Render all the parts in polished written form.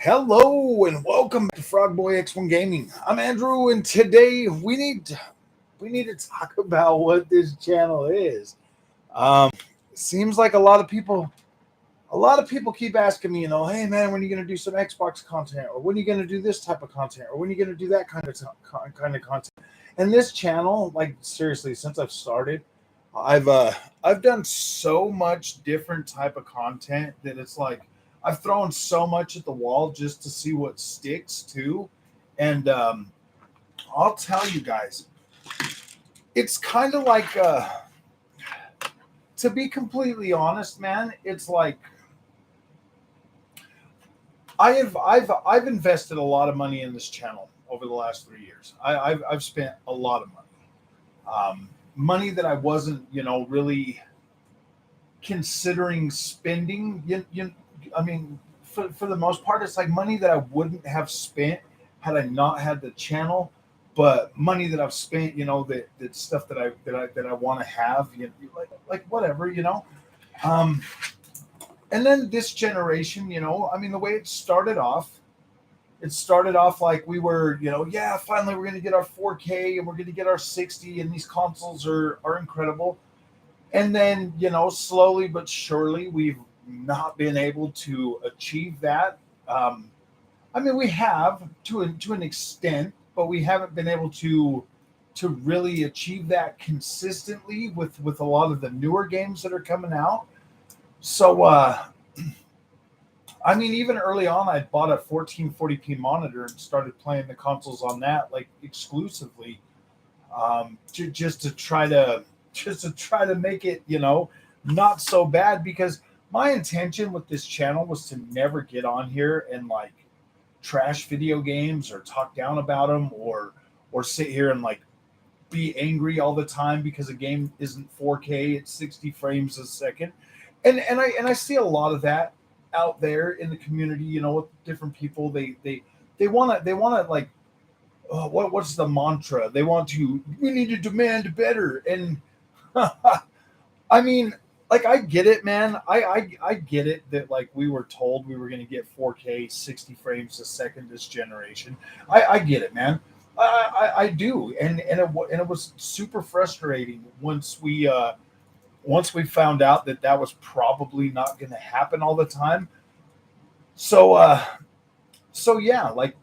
Hello and welcome to Frog Boy X1 Gaming. I'm Andrew, and today we need to talk about what this channel is. Um, Seems like a lot of people keep asking me, hey man, when are you going to do some Xbox content, or when are you going to do this type of content, or when are you going to do that kind of content? And this channel, like seriously, since I've started, I've uh I've done so much different type of content that it's like I've thrown so much at the wall just to see what sticks too. And I'll tell you guys, it's kind of like to be completely honest, man, it's like I've invested a lot of money in this channel over the last 3 years. I've spent a lot of money that I wasn't really considering spending. I mean, for the most part, it's like money that I wouldn't have spent had I not had the channel. But money that I've spent, that stuff that I want to have, like whatever. Um, and then this generation, I mean, the way it started off like we were, yeah, finally we're gonna get our 4K and we're gonna get our 60, and these consoles are incredible. And then, slowly but surely, we've not been able to achieve that. Um, I mean, we have to an extent, but we haven't been able to really achieve that consistently with a lot of the newer games that are coming out. So, I mean, even early on, I bought a 1440p monitor and started playing the consoles on that like exclusively, to just to try to make it not so bad, because my intention with this channel was to never get on here and like trash video games or talk down about them, or sit here and like be angry all the time because a game isn't 4K, it's 60 frames a second. And I see a lot of that out there in the community, with different people. They want to like, what's the mantra? We need to demand better. And I mean, like, I get it, man. I get it that like we were told we were going to get 4K 60 frames a second this generation. I get it, man. I do. And it was super frustrating once we found out that that was probably not going to happen all the time. So yeah, like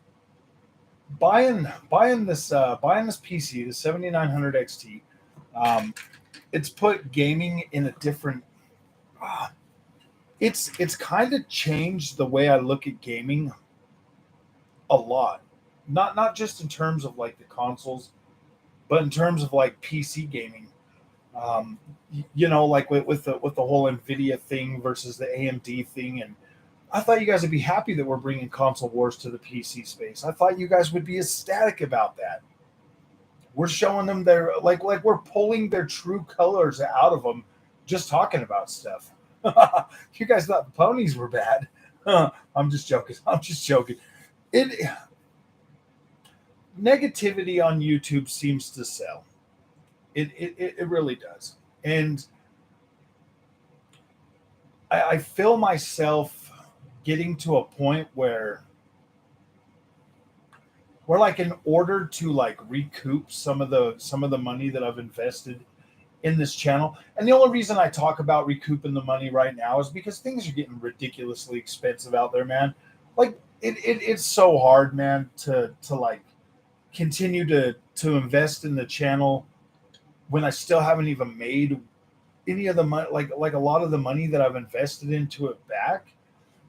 buying this PC, the 7900 XT. um it's put gaming in a different, uh, it's kind of changed the way I look at gaming a lot. Not just in terms of like the consoles, but in terms of like PC gaming. Like with the whole Nvidia thing versus the AMD thing. And I thought you guys would be happy that we're bringing console wars to the PC space. I thought you guys would be ecstatic about that. We're showing them their, like we're pulling their true colors out of them just talking about stuff. You guys thought the ponies were bad. I'm just joking. I'm just joking. It Negativity on YouTube seems to sell. It really does. And I feel myself getting to a point where like, in order to like recoup some of the money that I've invested in this channel. And the only reason I talk about recouping the money right now is because things are getting ridiculously expensive out there, man. Like, it's so hard, man, to like continue to invest in the channel when I still haven't even made any of the money, like a lot of the money that I've invested into it back.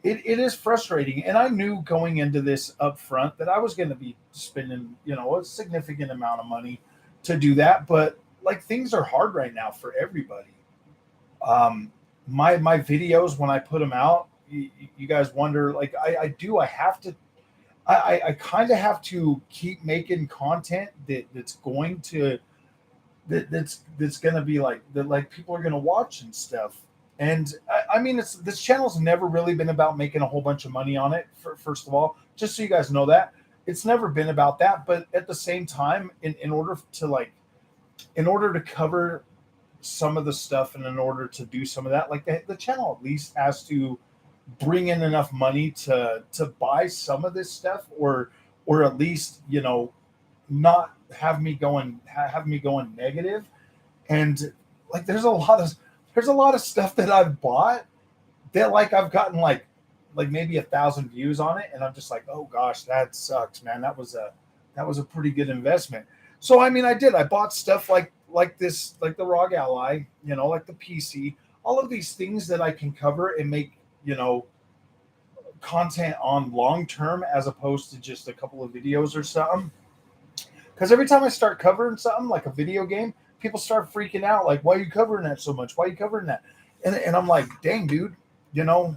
It is frustrating. And I knew going into this up front that I was going to be spending, a significant amount of money to do that. But like, things are hard right now for everybody. My videos, when I put them out, you guys wonder, like, I have to, I kind of have to keep making content that's going to be like that, like people are going to watch and stuff. And I mean, this channel's never really been about making a whole bunch of money on it. First of all, just so you guys know that it's never been about that. But at the same time, in order to cover some of the stuff, and in order to do some of that, like the channel at least has to bring in enough money to buy some of this stuff, or at least, not have me going negative. And like there's a lot of stuff that I've bought that, like, I've gotten like maybe 1,000 views on it, and I'm just like, oh gosh, that sucks, man. That was a pretty good investment. So I mean, I bought stuff like this, like the ROG Ally, like the PC, all of these things that I can cover and make, you know content on long term, as opposed to just a couple of videos or something. Because every time I start covering something like a video game, people start freaking out, like, why are you covering that so much? Why are you covering that? And I'm like, dang, dude, you know,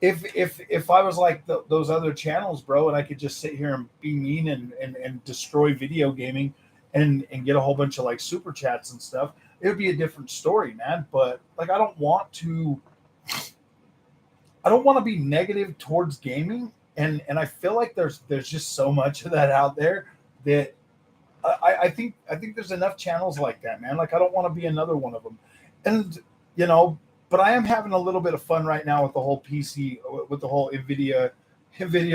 if I was like those other channels, bro, and I could just sit here and be mean and destroy video gaming and get a whole bunch of like super chats and stuff, it would be a different story, man. But like, I don't want to be negative towards gaming, and I feel like there's just so much of that out there that I think there's enough channels like that, man. Like, I don't want to be another one of them. And you know, but I am having a little bit of fun right now with the whole PC, with the whole Nvidia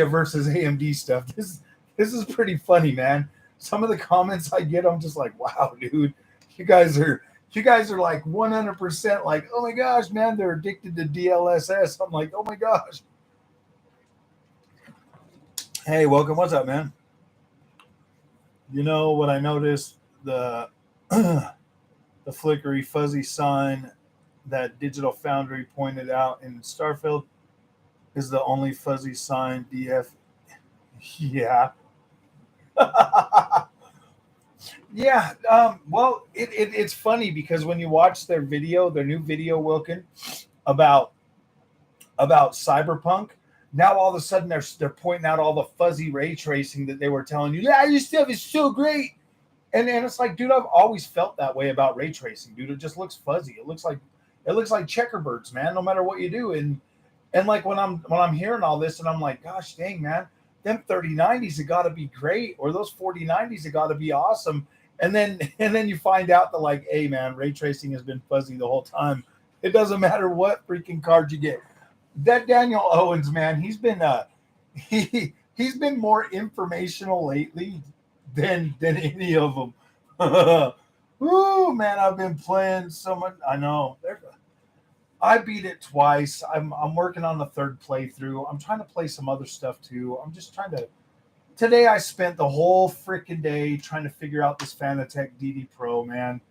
versus AMD stuff. This is pretty funny, man. Some of the comments I get, I'm just like, wow, dude, you guys are you guys are like 100% like, oh my gosh, man, they're addicted to DLSS. I'm like, oh my gosh. Hey, welcome. What's up, man? You know what I noticed? The the flickery fuzzy sign that Digital Foundry pointed out in Starfield is the only fuzzy sign DF. Yeah. Yeah. Well, it's funny because when you watch their new video, Wilkin, about Cyberpunk, now all of a sudden they're pointing out all the fuzzy ray tracing that they were telling you. Yeah, your stuff is so great. And it's like, dude, I've always felt that way about ray tracing, dude. It just looks fuzzy. It looks like checkerboards, man, no matter what you do. And like when I'm hearing all this, and I'm like, gosh dang, man, them 3090s have got to be great, or those 4090s have got to be awesome. And then you find out that, like, hey man, ray tracing has been fuzzy the whole time. It doesn't matter what freaking card you get. That Daniel Owens, man, he's been more informational lately than any of them. Ooh, man, I've been playing so much. I know. I beat it twice. I'm working on the third playthrough. I'm trying to play some other stuff too. I'm just trying to. Today I spent the whole freaking day trying to figure out this Fanatec DD Pro, man.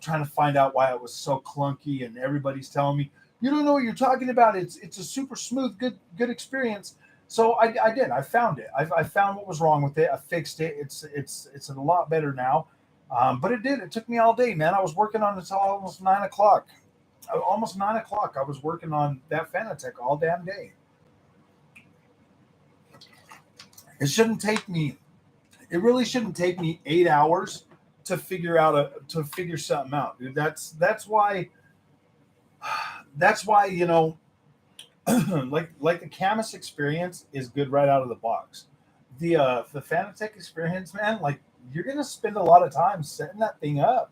Trying to find out why it was so clunky, and everybody's telling me you don't know what you're talking about. It's a super smooth, good experience. So I did. I found it. I found what was wrong with it. I fixed it. It's a lot better now. But it did. It took me all day, man. I was working on it until almost 9 o'clock. Almost 9 o'clock. I was working on that Fanatec all damn day. It shouldn't take me. It really shouldn't take me 8 hours to figure something out, dude. That's why like the Camus experience is good right out of the box. The Fanatec experience, man, like, you're gonna spend a lot of time setting that thing up.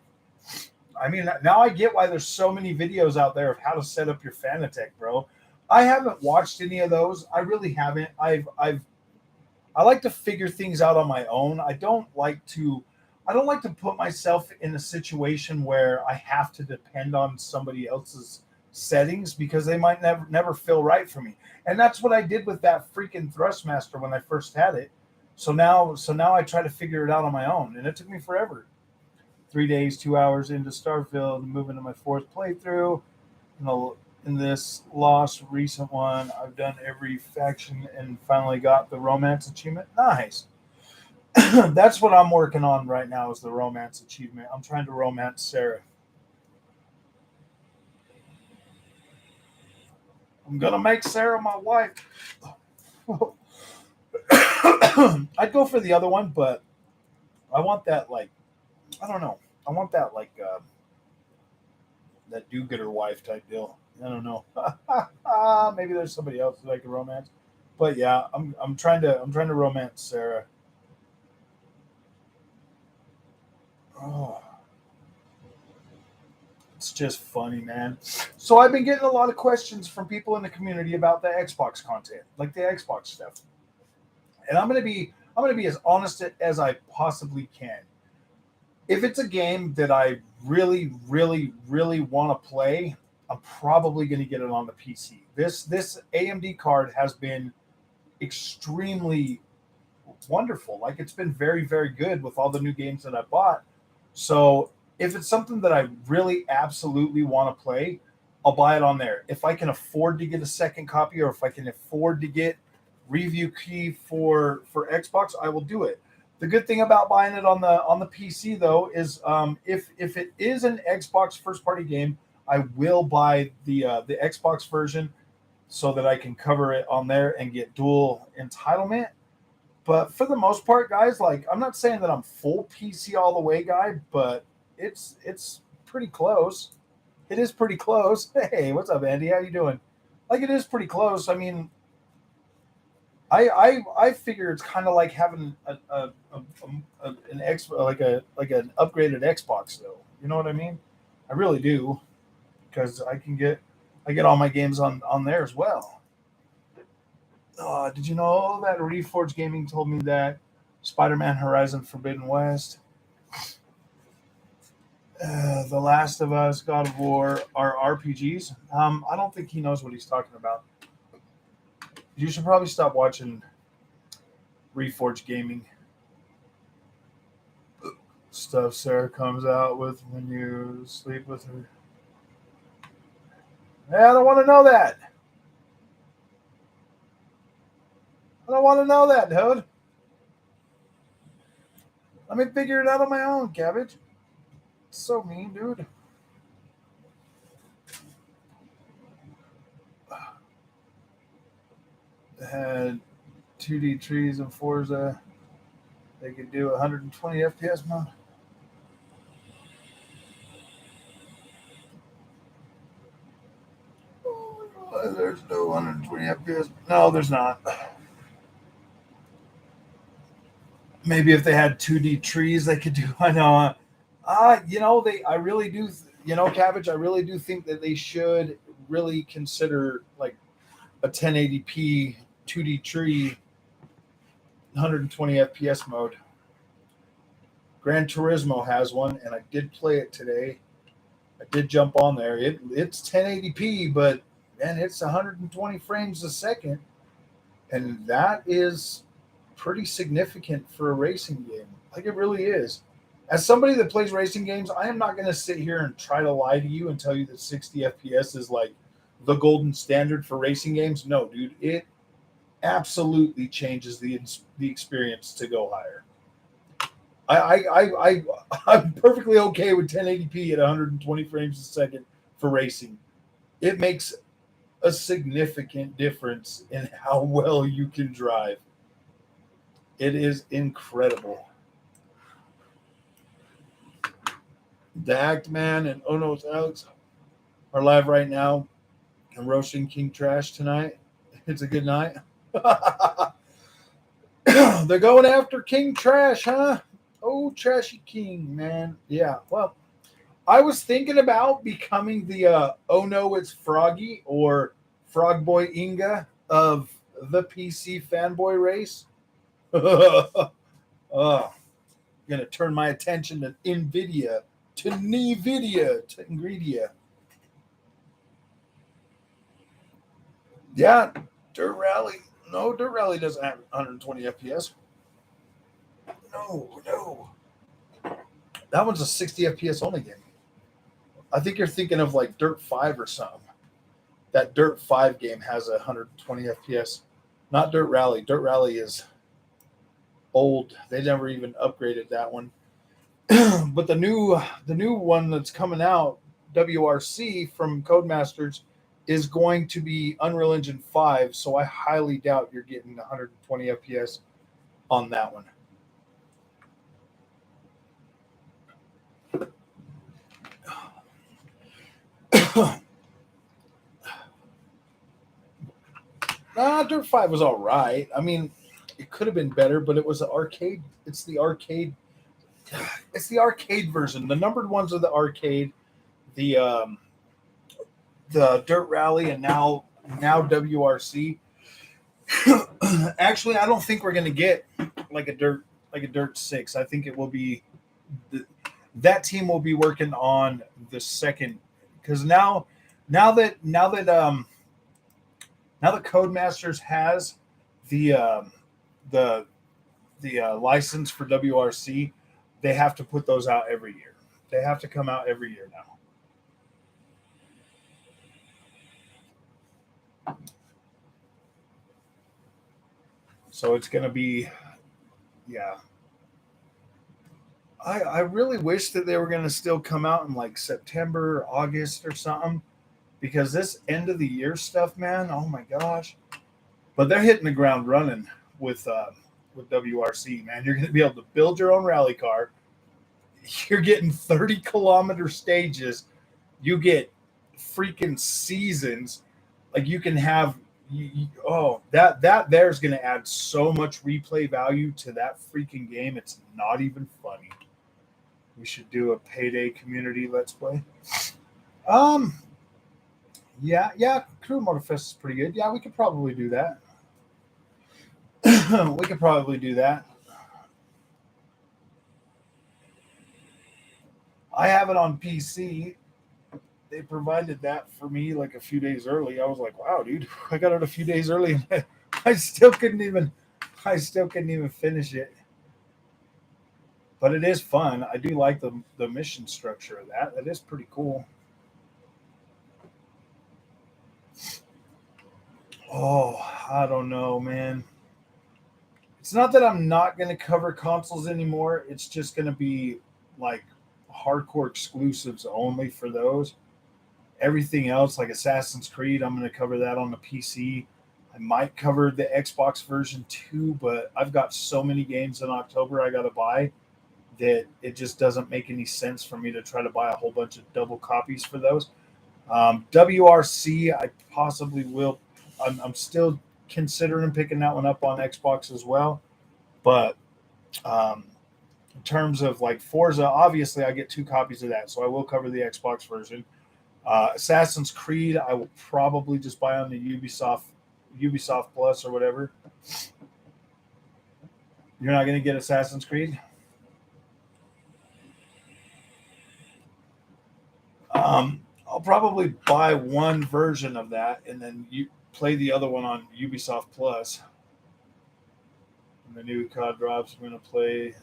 I mean, now I get why there's so many videos out there of how to set up your Fanatec, bro. I haven't watched any of those. I really haven't. I like to figure things out on my own. I don't like to put myself in a situation where I have to depend on somebody else's settings, because they might never feel right for me. And that's what I did with that freaking Thrustmaster when I first had it. So now I try to figure it out on my own, and it took me forever. 3 days, 2 hours into Starfield, moving to my fourth playthrough. In this lost recent one, I've done every faction and finally got the romance achievement. Nice. That's what I'm working on right now, is the romance achievement. I'm trying to romance Sarah. I'm gonna make Sarah my wife. I'd go for the other one, but I want that, like, I don't know. I want that, like, that do-gooder wife type deal. I don't know. Maybe there's somebody else that I can romance. But yeah, I'm trying to romance Sarah. Oh, It's just funny, man. So I've been getting a lot of questions from people in the community about the Xbox content, like the Xbox stuff. And I'm gonna be as honest as I possibly can. If it's a game that I really, really, really want to play, I'm probably going to get it on the PC. This AMD card has been extremely wonderful. Like it's been very, very good with all the new games that I bought. So if it's something that I really absolutely want to play, I'll buy it on there. If I can afford to get a second copy, or if I can afford to get review key for Xbox, I will do it. The good thing about buying it on the PC though is if it is an Xbox first party game, I will buy the Xbox version so that I can cover it on there and get dual entitlement. But for the most part, guys, like I'm not saying that I'm full PC all the way guy, but it's pretty close. It is pretty close. Hey, what's up, Andy? How you doing? Like it is pretty close. I mean, I figure it's kind of like having an X like an upgraded Xbox though. You know what I mean? I really do, because I get all my games on there as well. Did you know that Reforged Gaming told me that Spider-Man Horizon Forbidden West, The Last of Us, God of War are RPGs? I don't think he knows what he's talking about. You should probably stop watching Reforged Gaming. Stuff Sarah comes out with when you sleep with her. Yeah, I don't want to know that. I don't want to know that, dude. Let me figure it out on my own, Cabbage. It's so mean, dude. Had 2D trees in Forza. They could do 120 FPS mode. There's no 120 FPS. No, there's not. Maybe if they had 2D trees, they could do. I know. I really do. Cabbage. I really do think that they should really consider like a 1080p 2D tree 120 FPS mode. Gran Turismo has one, and I did play it today. I did jump on there. It's 1080p, but man, it's 120 frames a second, and that is pretty significant for a racing game. Like it really is. As somebody that plays racing games, I am not going to sit here and try to lie to you and tell you that 60 FPS is like the golden standard for racing games. No, dude, it absolutely changes the experience to go higher. I'm perfectly okay with 1080p at 120 frames a second for racing. It makes a significant difference in how well you can drive. It is incredible. The Act Man and Ono's Alex are live right now and roasting King Trash tonight. It's a good night. They're going after King Trash, huh? Oh, Trashy King, man. Yeah, well, I was thinking about becoming the Oh No, It's Froggy or Frog Boy Inga of the PC fanboy race. Going to turn my attention to NVIDIA, to NVIDIA, to Ingredia. Yeah, Dirt Rally. No, Dirt Rally doesn't have 120 FPS. No. That one's a 60 FPS only game. I think you're thinking of like Dirt 5 or something. That Dirt 5 game has 120 FPS. Not Dirt Rally. Dirt Rally is old. They never even upgraded that one. But the new one that's coming out, WRC from Codemasters, is going to be Unreal Engine 5, so I highly doubt you're getting 120 FPS on that one. Dirt 5 was all right. I mean, it could have been better, but it was an arcade. It's the arcade version. The numbered ones are the arcade. the the dirt rally and now WRC. Actually, I don't think we're gonna get like a dirt six. I think it will be that team will be working on the second because now that Codemasters has the the license for WRC, they have to put those out every year. They have to come out every year now. So it's going to be, yeah. I really wish that they were going to still come out in like September, August, or something, because this end of the year stuff, man. Oh my gosh! But they're hitting the ground running with WRC, man. You're going to be able to build your own rally car. You're getting 30-kilometer stages. You get freaking seasons. Like you can have that there's going to add so much replay value to that freaking game. It's not even funny. We should do a payday community let's play. Um, yeah, Crew Motorfest is pretty good. Yeah, we could probably do that. We could probably do that. I have it on PC. They provided that for me like a few days early. I was like, wow, dude, I got it a few days early. I still couldn't even finish it. But it is fun. I do like the mission structure of that. That is pretty cool. Oh, I don't know, man. It's not that I'm not going to cover consoles anymore. It's just going to be like hardcore exclusives only for those. Everything else, like Assassin's Creed, I'm going to cover that on the PC. I might cover the Xbox version too, but I've got so many games in October I got to buy that it just doesn't make any sense for me to try to buy a whole bunch of double copies for those. WRC, I possibly will. I'm still considering picking that one up on Xbox as well. But in terms of like Forza, obviously I get 2 copies of that, so I will cover the Xbox version. Assassin's Creed, I will probably just buy on the Ubisoft Plus or whatever. You're not going to get Assassin's Creed? I'll probably buy one version of that and then you play the other one on Ubisoft Plus. When the new COD drops, I'm going to play.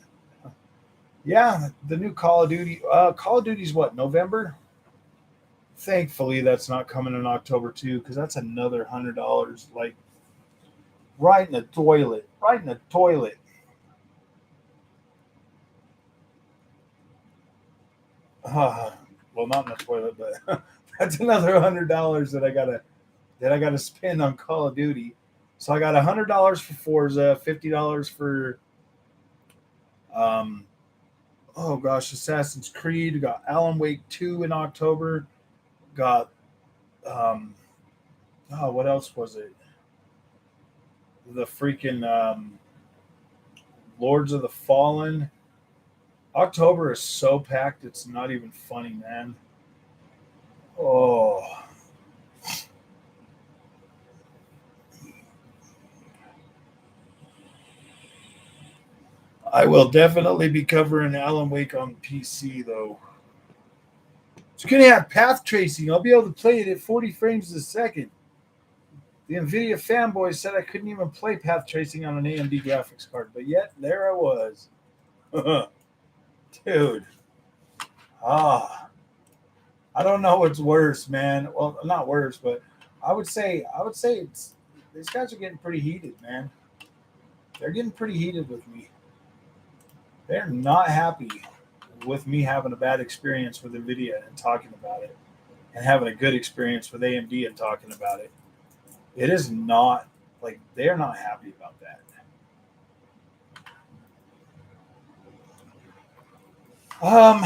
Yeah, the new Call of Duty. Call of Duty's what, November? Thankfully, that's not coming in October too, because that's another $100. Like right in the toilet. Right in the toilet. Well, not in the toilet, but that's another $100 that I gotta spend on Call of Duty. So I got $100 for Forza, $50 for um, oh gosh, Assassin's Creed. Got Alan Wake 2 in October. Got what else was it? The freaking Lords of the Fallen. October is so packed, it's not even funny, man. Oh, I will definitely be covering Alan Wake on PC though. It's gonna have path tracing. I'll be able to play it at 40 frames a second. The Nvidia fanboy said I couldn't even play path tracing on an AMD graphics card, but yet there I was. Dude. Ah. I don't know what's worse, man. Well, not worse, but I would say it's these guys are getting pretty heated, man. They're getting pretty heated with me. They're not happy with me having a bad experience with Nvidia and talking about it, and having a good experience with AMD and talking about it. It is not like they're not happy about that. Um,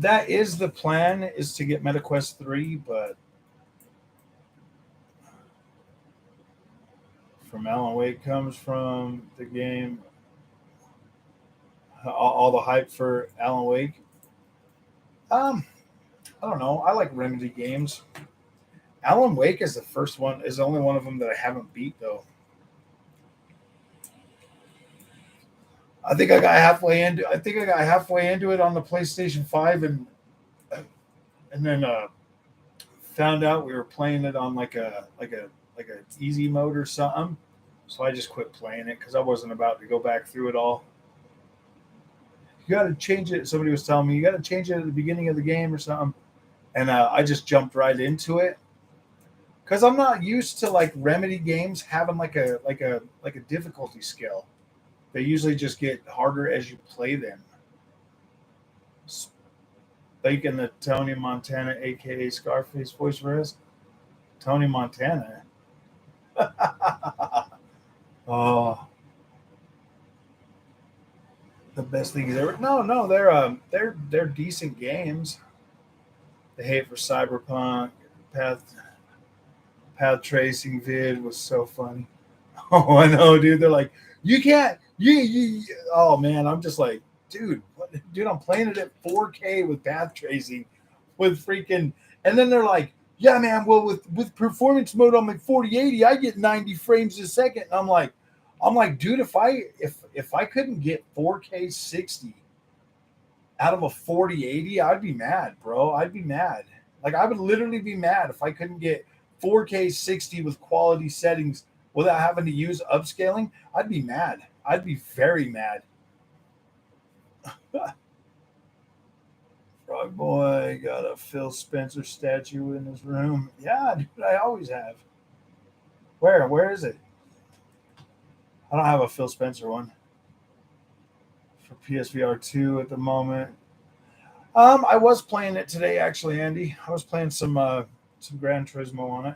that is the plan is to get MetaQuest 3, but from Alan Wake comes from the game. All the hype for Alan Wake. Um, I don't know. I like Remedy games. Alan Wake is the first one. Is the only one of them that I haven't beat though. I think I got halfway into it on the PlayStation 5, and then found out we were playing it on like a easy mode or something. So I just quit playing it because I wasn't about to go back through it all. You got to change it. Somebody was telling me you got to change it at the beginning of the game or something, and I just jumped right into it because I'm not used to like Remedy games having like a difficulty scale. They usually just get harder as you play them. Thinking the Tony Montana, aka Scarface voice for us. Tony Montana. Oh, the best thing he's ever. No, no, they're decent games. The Hate for Cyberpunk, Path Path Tracing vid was so funny. Oh, I know, dude. They're like, you can't. Oh man, I'm just like, dude, dude, I'm playing it at 4K with path tracing, with freaking, and then they're like, yeah, man. Well, with performance mode on my 4080, I get 90 frames a second. And I'm like, dude, if I couldn't get 4K 60 out of a 4080, I'd be mad, bro. I'd be mad. Like I would literally be mad if I couldn't get 4K 60 with quality settings without having to use upscaling. I'd be mad. I'd be very mad. Frog Boy got a Phil Spencer statue in his room. Yeah, dude, I always have. Where? Where is it? I don't have a Phil Spencer one for PSVR 2 at the moment. I was playing it today, actually, Andy. I was playing some Gran Turismo on it.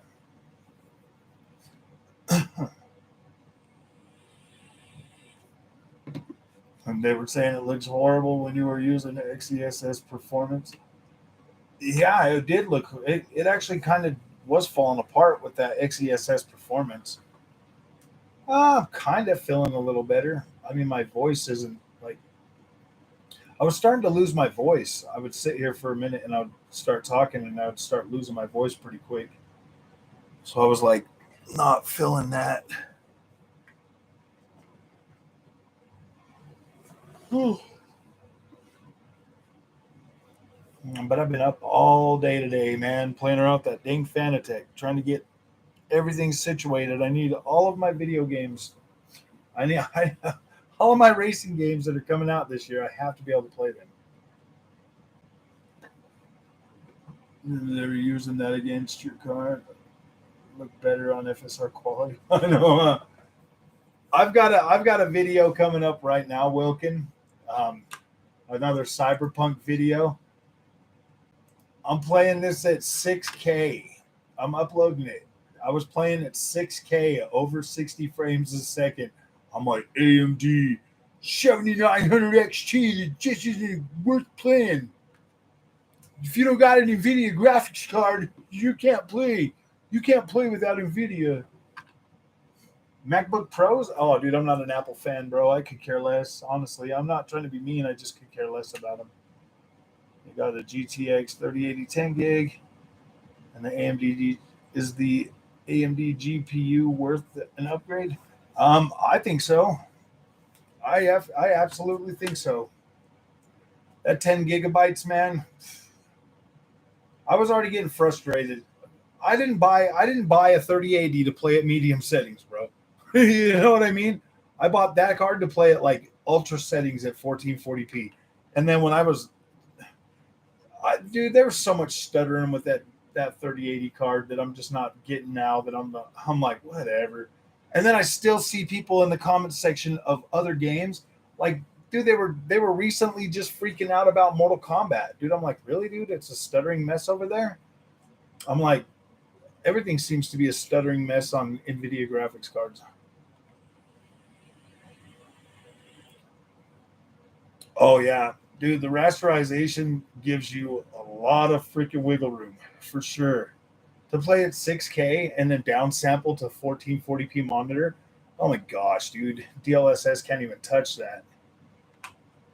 And they were saying it looks horrible when you were using the XESS performance. Yeah, it did look. It actually kind of was falling apart with that XESS performance. I'm kind of feeling a little better. I mean, my voice isn't like. I was starting to lose my voice. I would sit here for a minute and I would start talking and I would start losing my voice pretty quick. So I was like, not feeling that. But I've been up all day today, man, playing around with that dang Fanatec, trying to get everything situated. I need all of my video games. I all of my racing games that are coming out this year. I have to be able to play them. They're using that against your car. Look better on FSR quality. I know. I've got a video coming up right now, Wilkin. Um, Another Cyberpunk video. I'm playing this at 6K. I'm uploading it. I was playing at 6K, over 60 frames a second. I'm like, AMD 7900 XT, it just isn't worth playing. If you don't got an NVIDIA graphics card, you can't play. You can't play without NVIDIA. MacBook Pros? Oh, dude, I'm not an Apple fan, bro. I could care less. Honestly, I'm not trying to be mean. I just could care less about them. You got a GTX 3080 10 gig, and the AMD is the AMD GPU worth an upgrade? I think so. I absolutely think so. That 10 gigabytes, man. I was already getting frustrated. I didn't buy a 3080 to play at medium settings, bro. You know what I mean? I bought that card to play at like ultra settings at 1440p. And then when dude, there was so much stuttering with that 3080 card that I'm just not getting now. That I'm like, whatever. And then I still see people in the comments section of other games like, dude, they were recently just freaking out about Mortal Kombat. Dude, I'm like, really, dude? It's a stuttering mess over there. I'm like, everything seems to be a stuttering mess on NVIDIA graphics cards. Oh yeah, dude, the rasterization gives you a lot of freaking wiggle room for sure. To play at 6K and then downsample to 1440p monitor. Oh my gosh, dude, DLSS can't even touch that.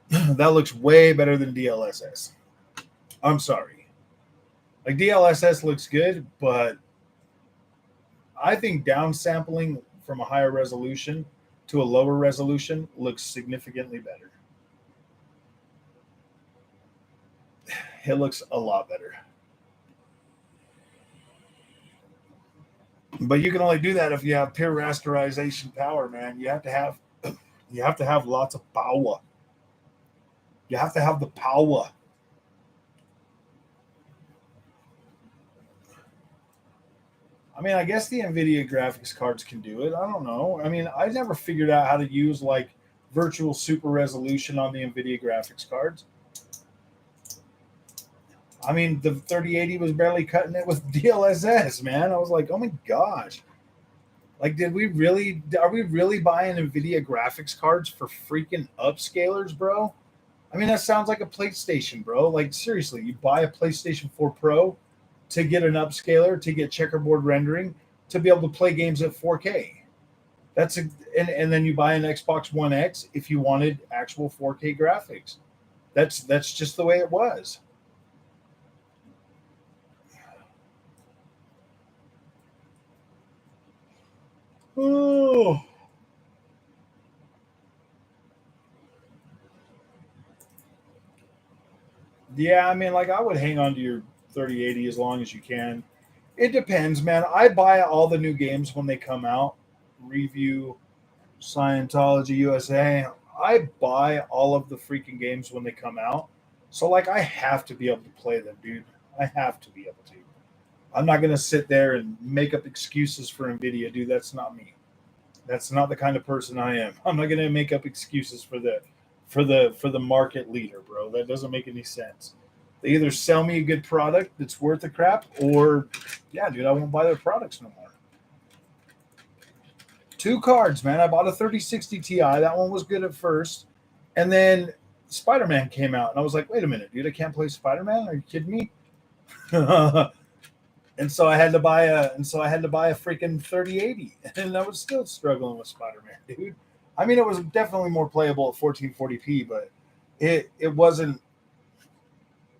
That looks way better than DLSS. I'm sorry. Like DLSS looks good, but I think downsampling from a higher resolution to a lower resolution looks significantly better. It looks a lot better. But you can only do that if you have pure rasterization power, man. You have to have lots of power. You have to have the power. I mean, I guess the Nvidia graphics cards can do it. I don't know. I mean, I never figured out how to use like virtual super resolution on the Nvidia graphics cards. I mean, the 3080 was barely cutting it with DLSS, man. I was like, oh my gosh. Like, are we really buying Nvidia graphics cards for freaking upscalers, bro? I mean, that sounds like a PlayStation, bro. Like, seriously, you buy a PlayStation 4 Pro to get an upscaler, to get checkerboard rendering, to be able to play games at 4K. That's a, and then you buy an Xbox One X if you wanted actual 4K graphics. That's just the way it was. Oh, yeah. I mean, like I would hang on to your 3080 as long as you can. It depends, man. I buy all the new games when they come out. Review, Scientology USA. I buy all of the freaking games when they come out. So like I have to be able to play them, dude. I have to be able to. I'm not gonna sit there and make up excuses for Nvidia, dude. That's not me. That's not the kind of person I am. I'm not gonna make up excuses for the market leader, bro. That doesn't make any sense. They either sell me a good product that's worth the crap, or yeah, dude, I won't buy their products no more. Two cards, man. I bought a 3060 Ti. That one was good at first, and then Spider Man came out, and I was like, wait a minute, dude, I can't play Spider Man. Are you kidding me? And so I had to buy a freaking 3080, and I was still struggling with Spider-Man, dude. I mean, it was definitely more playable at 1440p, but it wasn't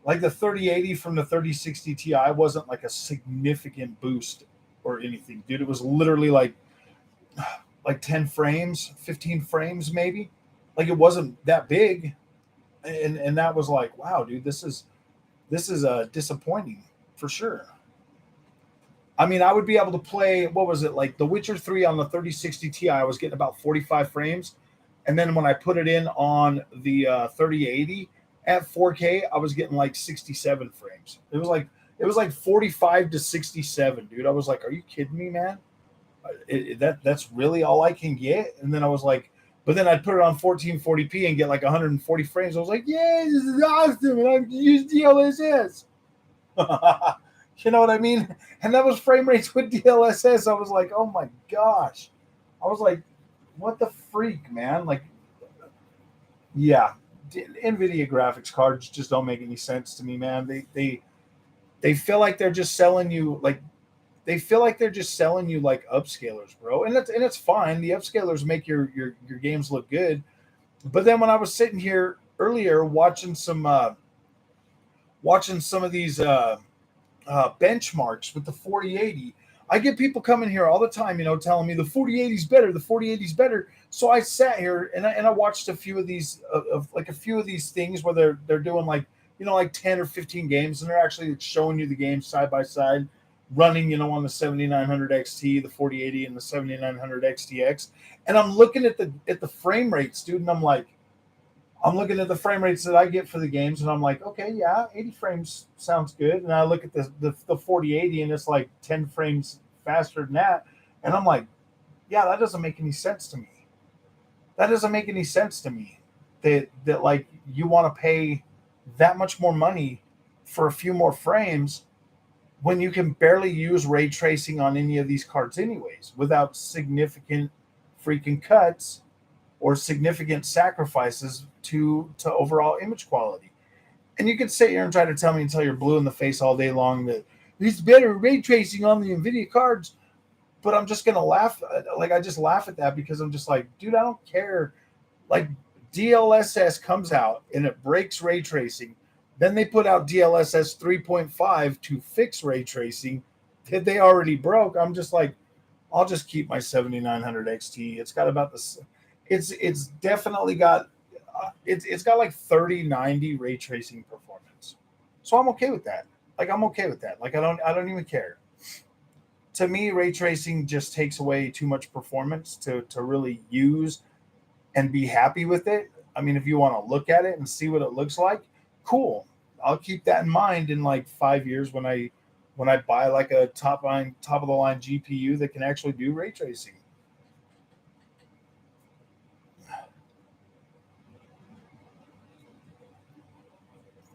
like the 3080 from the 3060 Ti wasn't like a significant boost or anything, dude. It was literally like 10 frames, 15 frames maybe. Like it wasn't that big, and that was like, wow, dude, this is disappointing for sure. I mean, I would be able to play, what was it, like The Witcher 3 on the 3060 Ti, I was getting about 45 frames. And then when I put it in on the 3080 at 4K, I was getting like 67 frames. It was like 45 to 67, dude. I was like, are you kidding me, man? That's really all I can get. And then I was like, but then I'd put it on 1440p and get like 140 frames. I was like, yeah, this is awesome. And I can use DLSS. You know what I mean? And that was frame rates with DLSS. I was like, oh my gosh. I was like, what the freak, man? Like, yeah, NVIDIA graphics cards just don't make any sense to me, man. They feel like they're just selling you like upscalers, bro. And it's fine. The upscalers make your games look good. But then when I was sitting here earlier watching some of these benchmarks with the 4080. I get people coming here all the time, telling me the 4080 is better, the 4080 is better. So I sat here and I watched a few of these like a few of these things where they're doing like like 10 or 15 games, and they're actually showing you the games side by side, running on the 7900 XT, the 4080, and the 7900 XTX. And I'm looking at the frame rates, dude, and I'm looking at the frame rates that I get for the games, and I'm like, okay, yeah, 80 frames sounds good. And I look at the 4080, and it's like 10 frames faster than that. And I'm like, yeah, that doesn't make any sense to me. That doesn't make any sense to me. That like you want to pay that much more money for a few more frames when you can barely use ray tracing on any of these cards anyways, without significant freaking cuts or significant sacrifices to overall image quality. And you can sit here and try to tell me until you're blue in the face all day long that it's better ray tracing on the NVIDIA cards, but I'm just gonna laugh. Like I just laugh at that because I'm just like, dude, I don't care. Like DLSS comes out and it breaks ray tracing. Then they put out DLSS 3.5 to fix ray tracing that they already broke. I'm just like, I'll just keep my 7900 XT. It's got about this. It's definitely got it's got like 3090 ray tracing performance. So I'm okay with that. Like I'm okay with that. Like I don't even care. To me, ray tracing just takes away too much performance to really use and be happy with it. I mean, if you want to look at it and see what it looks like, cool. I'll keep that in mind in like 5 years when I buy like a top of the line GPU that can actually do ray tracing.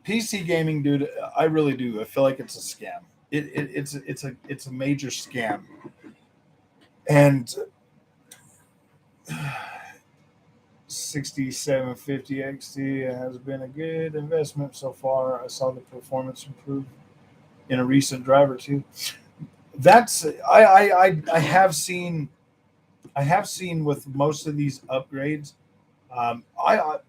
PC gaming, dude, I really do. I feel like it's a scam. It's a major scam, and 6750 XT has been a good investment so far. I saw the performance improve in a recent driver too. That's I I have seen with most of these upgrades.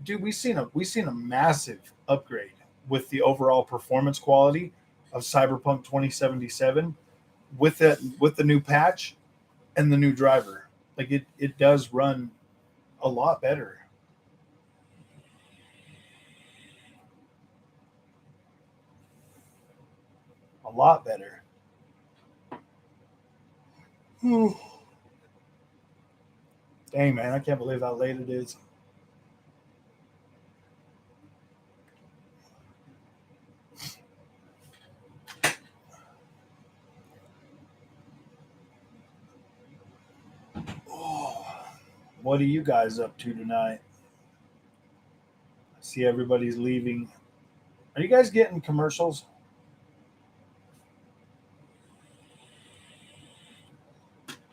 Dude, we seen a massive upgrade with the overall performance quality of Cyberpunk 2077 with the new patch and the new driver. Like it does run a lot better, a lot better. Dang man, I can't believe how late it is. Oh, what are you guys up to tonight? I see everybody's leaving. Are you guys getting commercials?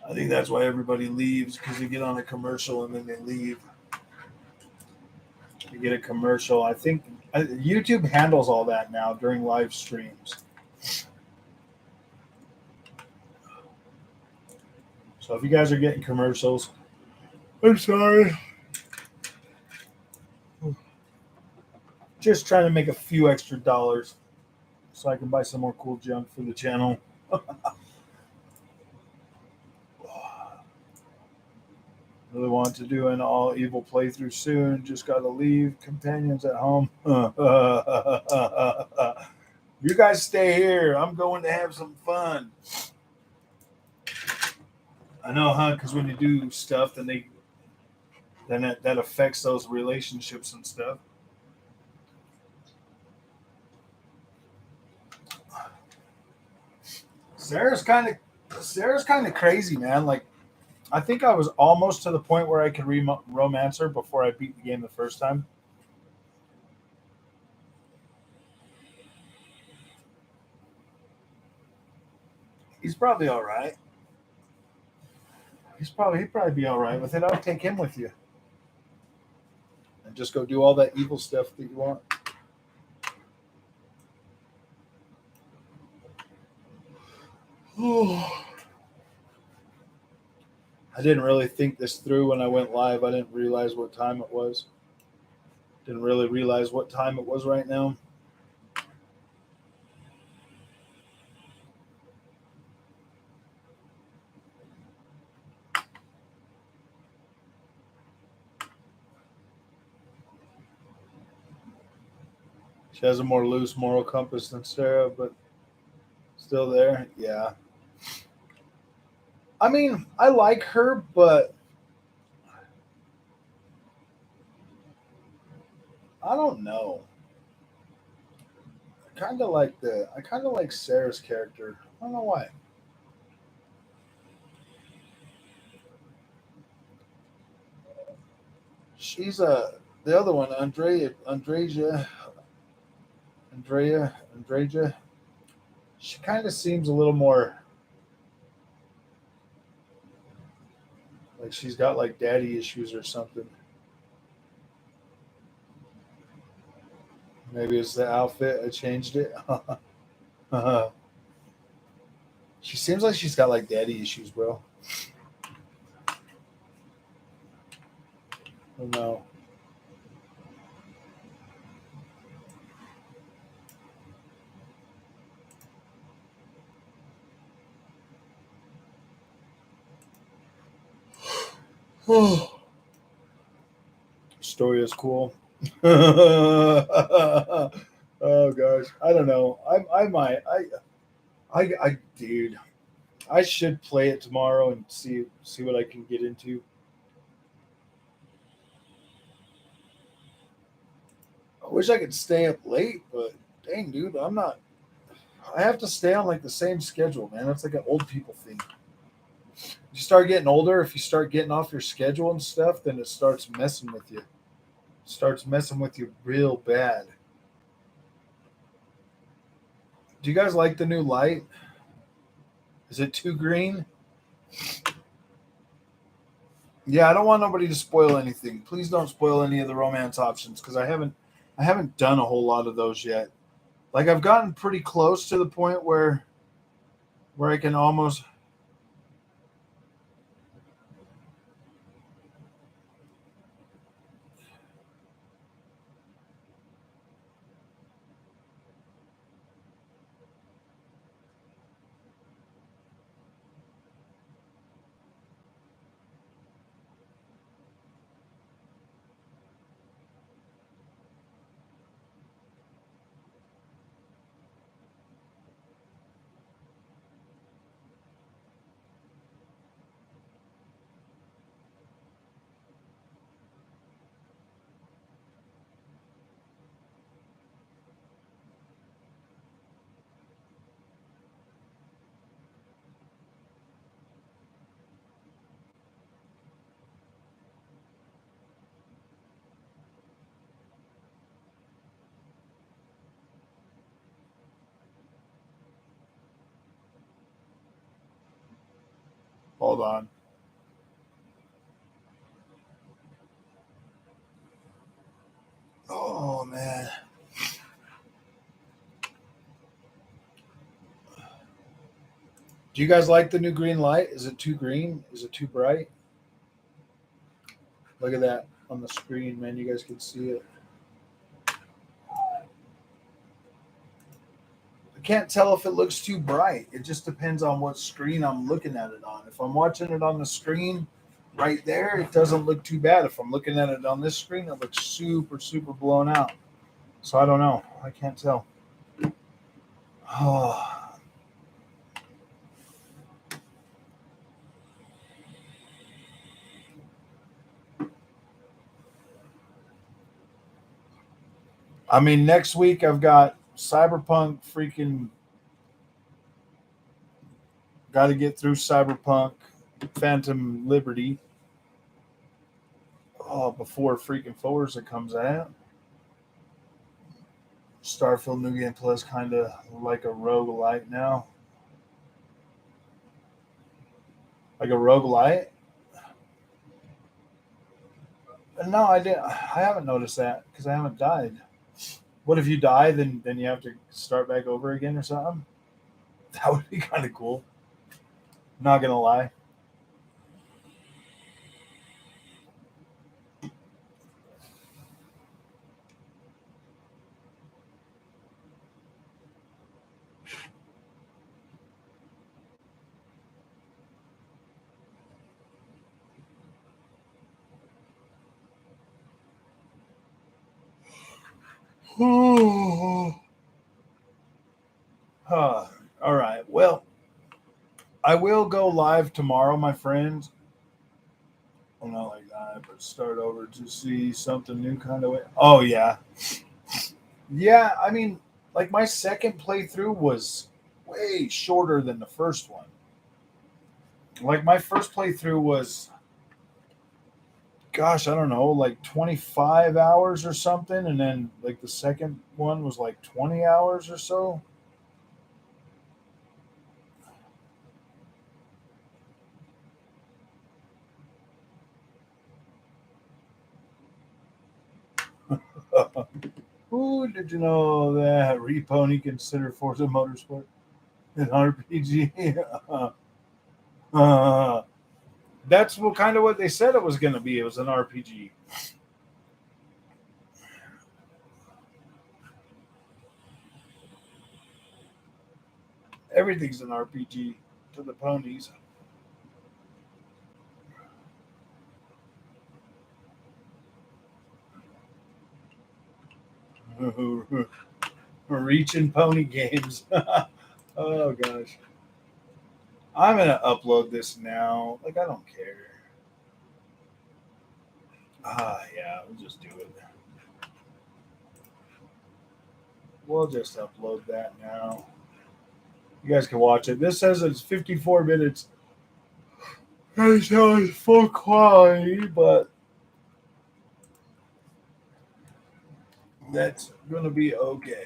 I think that's why everybody leaves because they get on a commercial and then they leave. You get a commercial. I think YouTube handles all that now during live streams. So if you guys are getting commercials, I'm sorry. Just trying to make a few extra dollars so I can buy some more cool junk for the channel. Really want to do an all evil playthrough soon. Just gotta leave. Companions at home. You guys stay here. I'm going to have some fun. I know, huh? Because when you do stuff, then that affects those relationships and stuff. Sarah's kind Sarah's kind of crazy, man. Like I think I was almost to the point where I could romance her before I beat the game the first time. He's probably all right. He'd probably be all right with it. I'll take him with you and just go do all that evil stuff that you want. I didn't really think this through when I went live. I didn't realize what time it was. Didn't really realize what time it was right now. She has a more loose moral compass than Sarah, but still there. Yeah. I mean, I like her, but I don't know. I kind of like Sarah's character. I don't know why. She's the other one, Andrea. She kind of seems a little more like she's got like daddy issues or something. Maybe it's the outfit. I changed it. She seems like she's got like daddy issues, bro. I don't know. Story is cool. Oh gosh, I don't know. I might. Dude, I should play it tomorrow and see what I can get into. I wish I could stay up late, but dang, dude, I'm not. I have to stay on like the same schedule, man. That's like an old people thing. You start getting older, if you start getting off your schedule and stuff, then it starts messing with you. Starts messing with you real bad. Do you guys like the new light? Is it too green? Yeah, I don't want nobody to spoil anything. Please don't spoil any of the romance options because I haven't done a whole lot of those yet. Like I've gotten pretty close to the point where I can almost. Hold on. Oh man. Do you guys like the new green light? Is it too green? Is it too bright? Look at that on the screen, man. You guys can see it. I can't tell if it looks too bright. It just depends on what screen I'm looking at it on. If I'm watching it on the screen right there, it doesn't look too bad. If I'm looking at it on this screen, it looks super, super blown out. So I don't know. I can't tell. Oh, I mean, next week I've got Cyberpunk freaking got to get through Cyberpunk Phantom Liberty. Oh, before freaking Forza comes out. Starfield New Game Plus kind of like a roguelite now. Like a roguelite? No, I didn't. I haven't noticed that because I haven't died. What if you die? Then you have to start back over again or something? That would be kind of cool. Not gonna lie. Huh. All right. Well, I will go live tomorrow, my friends. Well, not like that, but start over to see something new kind of way. Oh yeah, yeah. I mean, like my second playthrough was way shorter than the first one. Like my first playthrough was, gosh, I don't know, like 25 hours or something, and then like the second one was like 20 hours or so. Ooh, did you know that Repony consider Forza Motorsport an RPG? uh, that's what kind of what they said it was going to be. It was an RPG. Everything's an RPG to the ponies. Reaching pony games. Oh gosh. I'm gonna upload this now. Like I don't care. Yeah, we'll just do it. We'll just upload that now. You guys can watch it. This says it's 54 minutes. It shows full quality, but that's gonna be okay.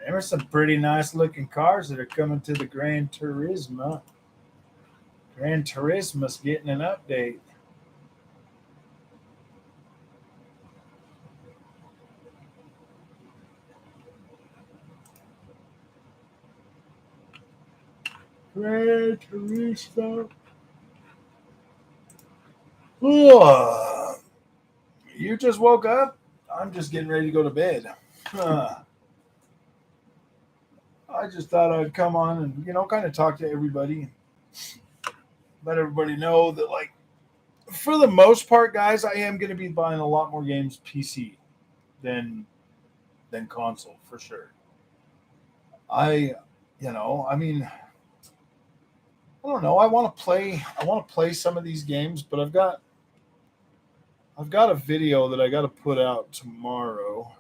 There are some pretty nice looking cars that are coming to the Gran Turismo. Gran Turismo's getting an update. Gran Turismo. Oh, you just woke up? I'm just getting ready to go to bed. I just thought I'd come on and kind of talk to everybody, let everybody know that for the most part, guys, I am going to be buying a lot more games PC than console for sure. I, I mean, I don't know. I want to play. I want to play some of these games, but I've got a video that I got to put out tomorrow.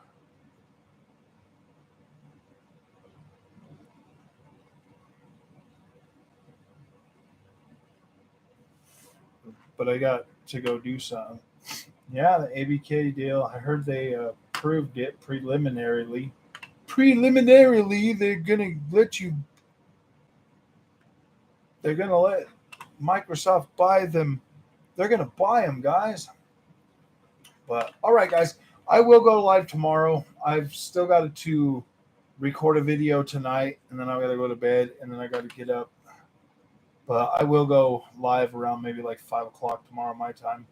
But I got to go do something. Yeah, the ABK deal. I heard they approved it preliminarily. Preliminarily, they're gonna let you. They're gonna let Microsoft buy them. They're gonna buy them, guys. But all right, guys, I will go live tomorrow. I've still got to record a video tonight, and then I got to go to bed, and then I got to get up. But I will go live around maybe like 5 o'clock tomorrow my time.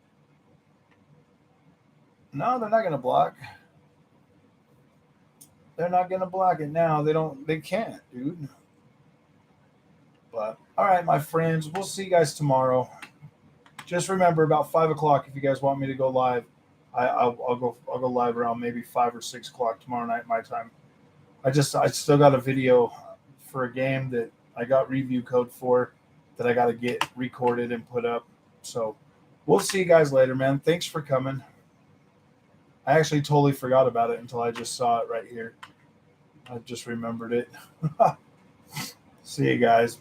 No, they're not gonna block. They're not gonna block it now. They don't. They can't, dude. But all right, my friends, we'll see you guys tomorrow. Just remember about 5 o'clock if you guys want me to go live. I'll go live around maybe 5 or 6 o'clock tomorrow night my time. I still got a video for a game that I got review code for that I got to get recorded and put up. So we'll see you guys later, man. Thanks for coming. I actually totally forgot about it until I just saw it right here. I just remembered it. See you guys.